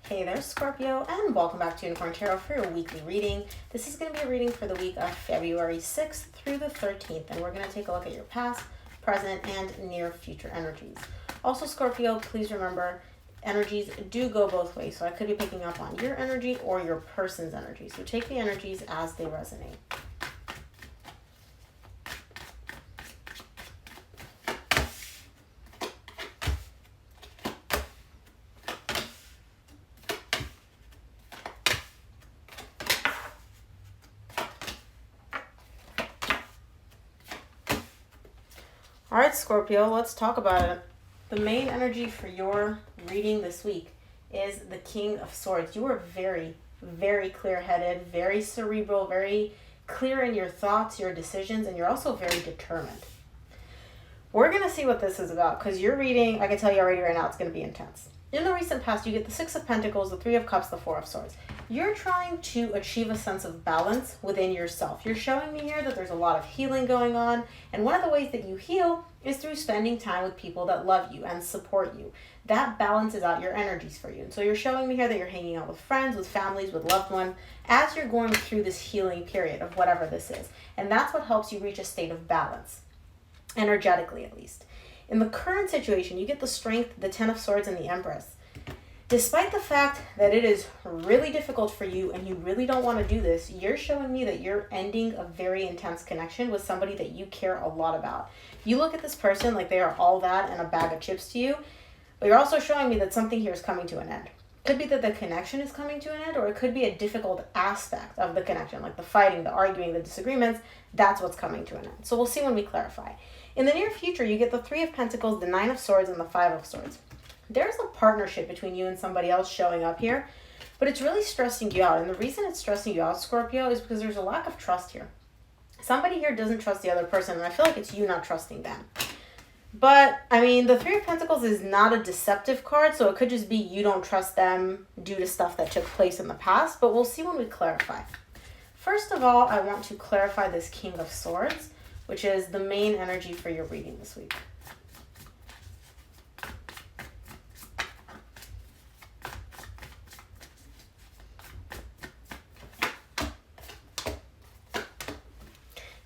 Hey there, Scorpio, and welcome back to Unicorn Tarot for your weekly reading. This is going to be a reading for the week of February 6th through the 13th, and we're going to take a look at your past, present, and near future energies. Also, Scorpio, please remember, energies do go both ways, so I could be picking up on your energy or your person's energy, so take the energies as they resonate. All right, Scorpio, let's talk about it. The main energy for your reading this week is the King of Swords. You are very, very clear-headed, very cerebral, very clear in your thoughts, your decisions, and you're also very determined. We're going to see what this is about because your reading, I can tell you already right now, it's going to be intense. In the recent past, you get the Six of Pentacles, the Three of Cups, the Four of Swords. You're trying to achieve a sense of balance within yourself. You're showing me here that there's a lot of healing going on, and one of the ways that you heal is through spending time with people that love you and support you. That balances out your energies for you. And so you're showing me here that you're hanging out with friends, with families, with loved ones, as you're going through this healing period of whatever this is. And that's what helps you reach a state of balance, energetically at least. In the current situation, you get the Strength, the Ten of Swords, and the Empress. Despite the fact that it is really difficult for you and you really don't want to do this, you're showing me that you're ending a very intense connection with somebody that you care a lot about. You look at this person like they are all that and a bag of chips to you, but you're also showing me that something here is coming to an end. Could be that the connection is coming to an end, or it could be a difficult aspect of the connection, like the fighting, the arguing, the disagreements. That's what's coming to an end. So we'll see when we clarify. In the near future, you get the Three of Pentacles, the Nine of Swords, and the Five of Swords. There's a partnership between you and somebody else showing up here, but it's really stressing you out. And the reason it's stressing you out, Scorpio, is because there's a lack of trust here. Somebody here doesn't trust the other person, and I feel like it's you not trusting them. But, I mean, the Three of Pentacles is not a deceptive card, so it could just be you don't trust them due to stuff that took place in the past, but we'll see when we clarify. First of all, I want to clarify this King of Swords, which is the main energy for your reading this week.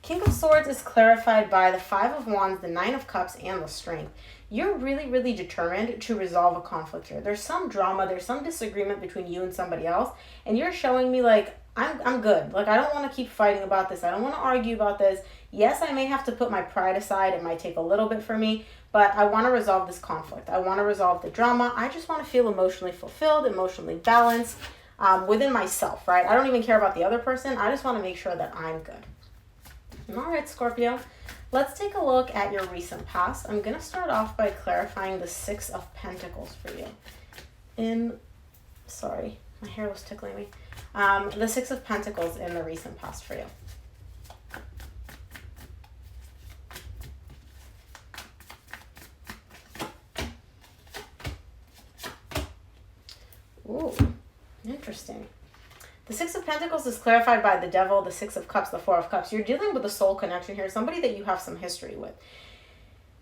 King of Swords is clarified by the Five of Wands, the Nine of Cups, and the Strength. You're really, really determined to resolve a conflict here. There's some drama, there's some disagreement between you and somebody else, and you're showing me like, I'm good. Like, I don't want to keep fighting about this. I don't want to argue about this. Yes, I may have to put my pride aside. It might take a little bit for me, but I want to resolve this conflict. I want to resolve the drama. I just want to feel emotionally fulfilled, emotionally balanced within myself, right? I don't even care about the other person. I just want to make sure that I'm good. All right, Scorpio, let's take a look at your recent past. I'm going to start off by clarifying the Six of Pentacles for you. Sorry, my hair was tickling me. The Six of Pentacles in the recent past for you. Ooh, interesting. The Six of Pentacles is clarified by the Devil, the Six of Cups, the Four of Cups. You're dealing with a soul connection here, somebody that you have some history with.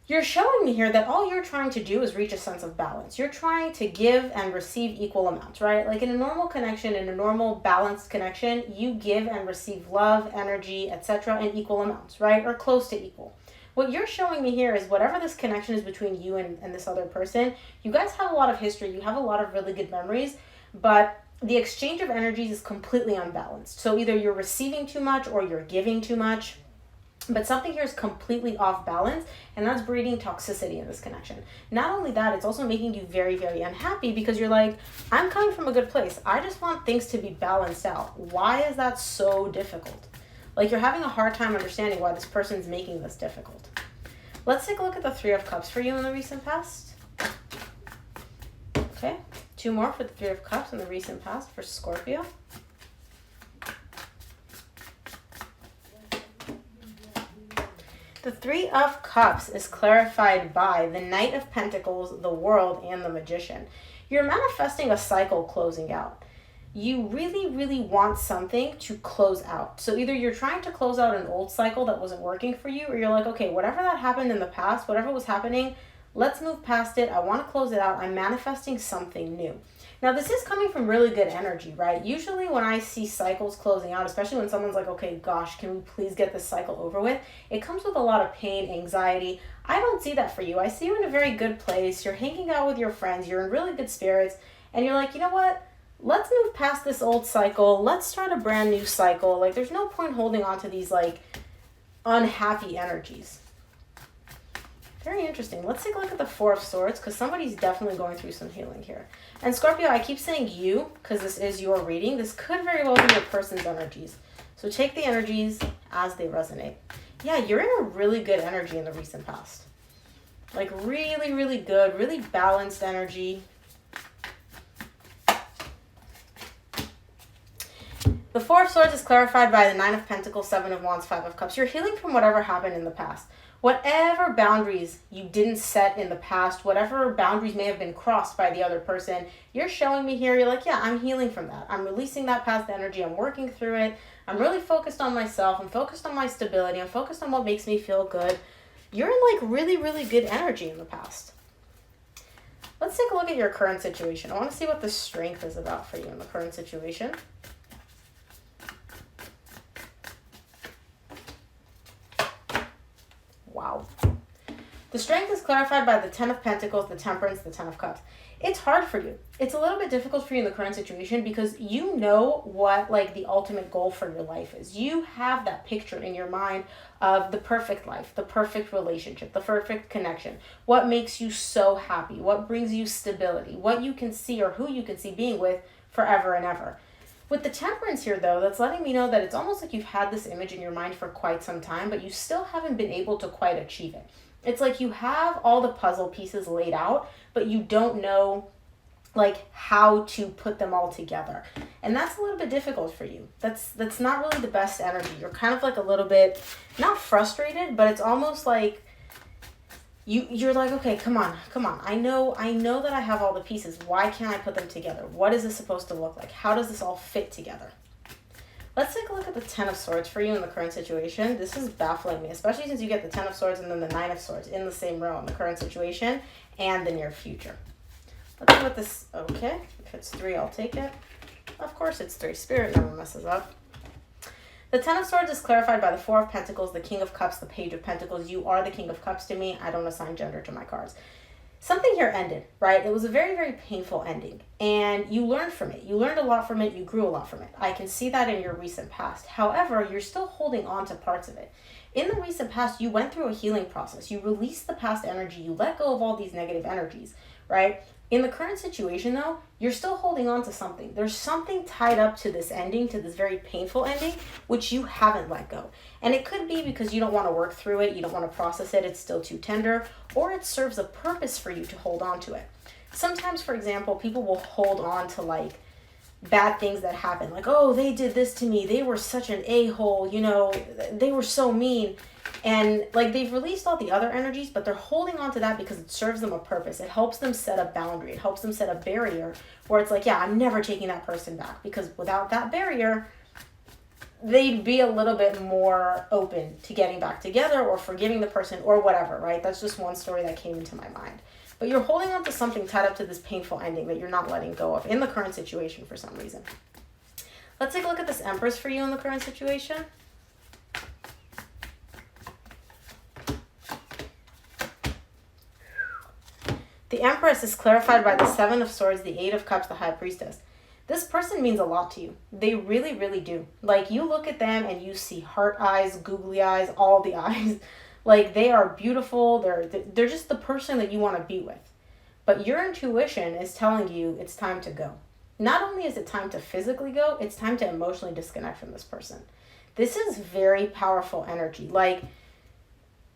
You're showing me here that all you're trying to do is reach a sense of balance. You're trying to give and receive equal amounts, right? Like in a normal connection, in a normal balanced connection, you give and receive love, energy, etc. in equal amounts, right? Or close to equal. What you're showing me here is whatever this connection is between you and this other person, you guys have a lot of history, you have a lot of really good memories, but the exchange of energies is completely unbalanced. So either you're receiving too much or you're giving too much. But something here is completely off balance, and that's breeding toxicity in this connection. Not only that, it's also making you very, very unhappy because you're like, I'm coming from a good place. I just want things to be balanced out. Why is that so difficult? Like you're having a hard time understanding why this person's making this difficult. Let's take a look at the Three of Cups for you in the recent past. Okay. Two more for the Three of Cups in the recent past for Scorpio. The Three of Cups is clarified by the Knight of Pentacles, the World, and the Magician. You're manifesting a cycle closing out. You really, really want something to close out. So either you're trying to close out an old cycle that wasn't working for you, or you're like, okay, whatever that happened in the past, whatever was happening, let's move past it. I want to close it out. I'm manifesting something new. Now, this is coming from really good energy, right? Usually when I see cycles closing out, especially when someone's like, okay, gosh, can we please get this cycle over with? It comes with a lot of pain, anxiety. I don't see that for you. I see you in a very good place. You're hanging out with your friends. You're in really good spirits. And you're like, you know what? Let's move past this old cycle. Let's start a brand new cycle. Like, there's no point holding on to these, like, unhappy energies. Very interesting. Let's take a look at the Four of Swords, because somebody's definitely going through some healing here. And Scorpio, I keep saying you, because this is your reading. This could very well be your person's energies. So take the energies as they resonate. Yeah, you're in a really good energy in the recent past. Like, really, really good, really balanced energy. The Four of Swords is clarified by the Nine of Pentacles, Seven of Wands, Five of Cups. You're healing from whatever happened in the past. Whatever boundaries you didn't set in the past, whatever boundaries may have been crossed by the other person, you're showing me here, you're like, yeah, I'm healing from that. I'm releasing that past energy. I'm working through it. I'm really focused on myself. I'm focused on my stability. I'm focused on what makes me feel good. You're in like really, really good energy in the past. Let's take a look at your current situation. I want to see what the strength is about for you in the current situation. Wow. The strength is clarified by the Ten of Pentacles, the Temperance, the Ten of Cups. It's hard for you. It's a little bit difficult for you in the current situation because you know what like the ultimate goal for your life is. You have that picture in your mind of the perfect life, the perfect relationship, the perfect connection. What makes you so happy? What brings you stability? What you can see or who you can see being with forever and ever. With the Temperance here, though, that's letting me know that it's almost like you've had this image in your mind for quite some time, but you still haven't been able to quite achieve it. It's like you have all the puzzle pieces laid out, but you don't know like how to put them all together. And that's a little bit difficult for you. That's not really the best energy. You're kind of like a little bit, not frustrated, but it's almost like you're like, okay, come on. I know that I have all the pieces. Why can't I put them together? What is this supposed to look like? How does this all fit together? Let's take a look at the Ten of Swords for you in the current situation. This is baffling me, especially since you get the Ten of Swords and then the Nine of Swords in the same row in the current situation and the near future. Let's see what this, okay, if it's 3, I'll take it. Of course it's 3. Spirit never messes up. The Ten of Swords is clarified by the Four of Pentacles, the King of Cups, the Page of Pentacles. You are the King of Cups to me. I don't assign gender to my cards. Something here ended, right? It was a very, very painful ending. And you learned from it. You learned a lot from it. You grew a lot from it. I can see that in your recent past. However, you're still holding on to parts of it. In the recent past, you went through a healing process. You released the past energy. You let go of all these negative energies, right? In the current situation, though, you're still holding on to something. There's something tied up to this ending, to this very painful ending, which you haven't let go. And it could be because you don't want to work through it, you don't want to process it, it's still too tender, or it serves a purpose for you to hold on to it. Sometimes, for example, people will hold on to like bad things that happen. Like, oh, they did this to me. They were such an a-hole, you know, they were so mean. And like they've released all the other energies, but they're holding on to that because it serves them a purpose. It helps them set a boundary. It helps them set a barrier where it's like, yeah, I'm never taking that person back, because without that barrier, they'd be a little bit more open to getting back together or forgiving the person or whatever, right? That's just one story that came into my mind. But you're holding on to something tied up to this painful ending that you're not letting go of in the current situation for some reason. Let's take a look at this Empress for you in the current situation. The Empress is clarified by the Seven of Swords, the Eight of Cups, the High Priestess. This person means a lot to you. They really, really do. Like, you look at them and you see heart eyes, googly eyes, all the eyes. Like, they are beautiful. They're just the person that you want to be with. But your intuition is telling you it's time to go. Not only is it time to physically go, it's time to emotionally disconnect from this person. This is very powerful energy. Like,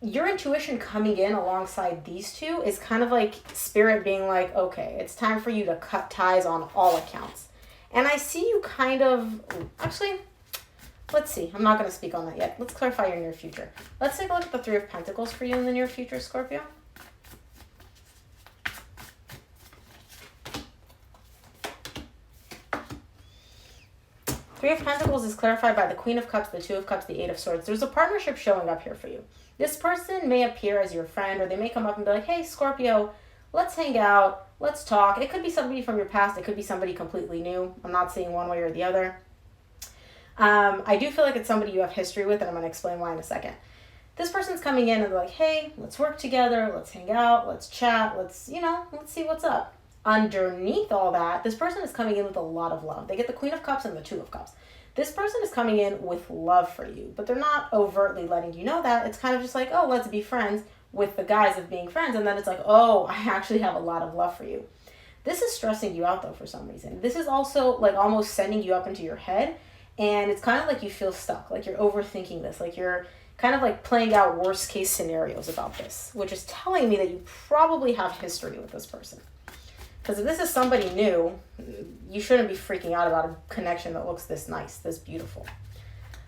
your intuition coming in alongside these two is kind of like spirit being like, okay, it's time for you to cut ties on all accounts. And I see you kind of, actually, let's see. I'm not going to speak on that yet. Let's clarify your near future. Let's take a look at the Three of Pentacles for you in the near future, Scorpio. Three of Pentacles is clarified by the Queen of Cups, the Two of Cups, the Eight of Swords. There's a partnership showing up here for you. This person may appear as your friend, or they may come up and be like, hey, Scorpio, let's hang out. let's talk. It could be somebody from your past. It could be somebody completely new. I'm not saying one way or the other. I do feel like it's somebody you have history with, and I'm going to explain why in a second. This person's coming in and they're like, hey, let's work together, let's hang out, let's chat, let's see what's up. Underneath all that, this person is coming in with a lot of love. They get the Queen of Cups and the Two of Cups. This person is coming in with love for you, but they're not overtly letting you know that. It's kind of just like, oh, let's be friends with the guise of being friends. And then it's like, oh, I actually have a lot of love for you. This is stressing you out, though, for some reason. This is also like almost sending you up into your head. And it's kind of like you feel stuck, like you're overthinking this, like you're kind of like playing out worst case scenarios about this, which is telling me that you probably have history with this person. Because if this is somebody new, you shouldn't be freaking out about a connection that looks this nice, this beautiful.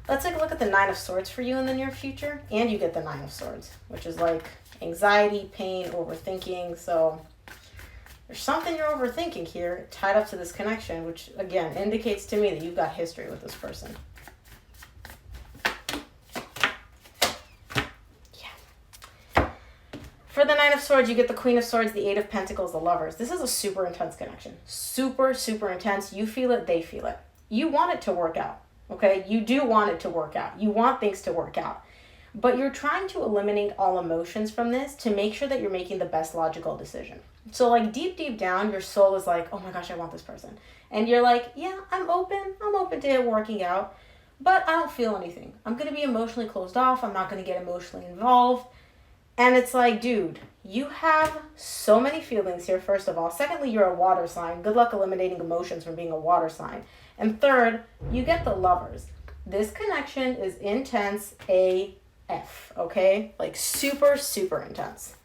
Let's take a look at the Nine of Swords for you in the near future. And you get the Nine of Swords, which is like anxiety, pain, overthinking. So there's something you're overthinking here tied up to this connection, which again indicates to me that you've got history with this person. For the Nine of Swords, you get the Queen of Swords, the Eight of Pentacles, the Lovers. This is a super intense connection. Super, super intense. You feel it, they feel it. You want it to work out, okay? You do want it to work out. You want things to work out. But you're trying to eliminate all emotions from this to make sure that you're making the best logical decision. So like deep down, your soul is like, oh my gosh, I want this person. And you're like, yeah, I'm open to it working out, but I don't feel anything. I'm going to be emotionally closed off. I'm not going to get emotionally involved. And it's like, dude, you have so many feelings here, first of all. Secondly, you're a water sign. Good luck eliminating emotions from being a water sign. And third, you get the Lovers. This connection is intense AF, okay? Like super, super intense.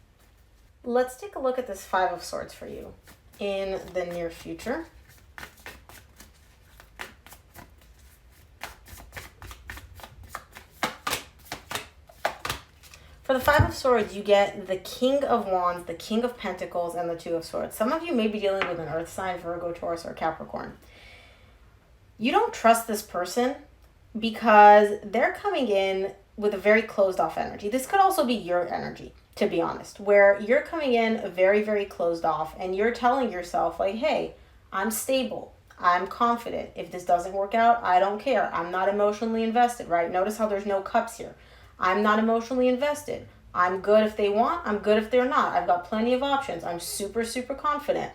Let's take a look at this Five of Swords for you in the near future. For the Five of Swords, you get the King of Wands, the King of Pentacles, and the Two of Swords. Some of you may be dealing with an earth sign, Virgo, Taurus, or Capricorn. You don't trust this person because they're coming in with a very closed off energy. This could also be your energy, to be honest, where you're coming in very, very closed off and you're telling yourself like, hey, I'm stable. I'm confident. If this doesn't work out, I don't care. I'm not emotionally invested, right? Notice how there's no cups here. I'm not emotionally invested. I'm good if they want. I'm good if they're not. I've got plenty of options. I'm super, super confident.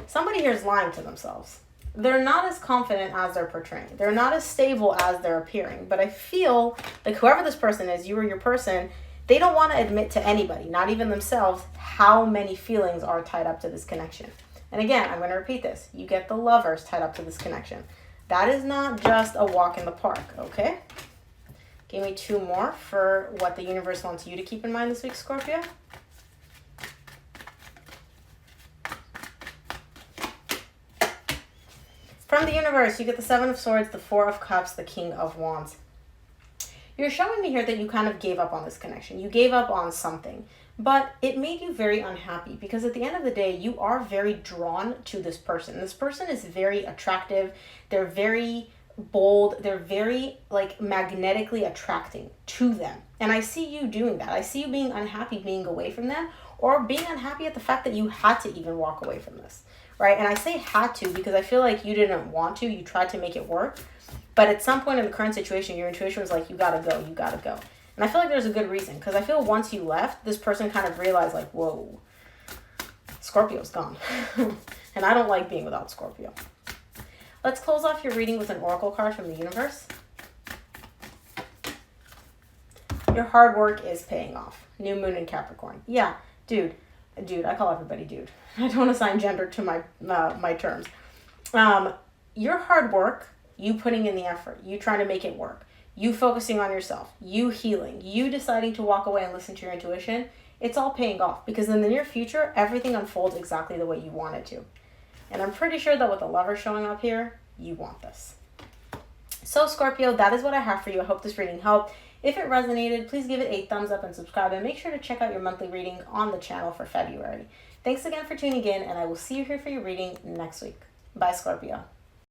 Somebody here is lying to themselves. They're not as confident as they're portraying. They're not as stable as they're appearing. But I feel like whoever this person is, you or your person, they don't want to admit to anybody, not even themselves, how many feelings are tied up to this connection. And again, I'm going to repeat this. You get the Lovers tied up to this connection. That is not just a walk in the park, okay? Give me two more for what the universe wants you to keep in mind this week, Scorpio. From the universe, you get the Seven of Swords, the Four of Cups, the King of Wands. You're showing me here that you kind of gave up on this connection. You gave up on something, but it made you very unhappy because at the end of the day, you are very drawn to this person. This person is very attractive. They're very bold. They're very like magnetically attracting to them. And I see you doing that. I see you being unhappy being away from them or being unhappy at the fact that you had to even walk away from this, right? And I say had to because I feel like you didn't want to. You tried to make it work. But at some point in the current situation, your intuition was like, you gotta go, you gotta go. And I feel like there's a good reason because I feel once you left, this person kind of realized like, whoa, Scorpio's gone. And I don't like being without Scorpio. Let's close off your reading with an oracle card from the universe. Your hard work is paying off. New moon in Capricorn. Yeah, dude, I call everybody dude. I don't assign gender to my terms. Your hard work, you putting in the effort, you trying to make it work, you focusing on yourself, you healing, you deciding to walk away and listen to your intuition, it's all paying off because in the near future, everything unfolds exactly the way you want it to. And I'm pretty sure that with the Lover showing up here, you want this. So Scorpio, that is what I have for you. I hope this reading helped. If it resonated, please give it a thumbs up and subscribe and make sure to check out your monthly reading on the channel for February. Thanks again for tuning in and I will see you here for your reading next week. Bye Scorpio.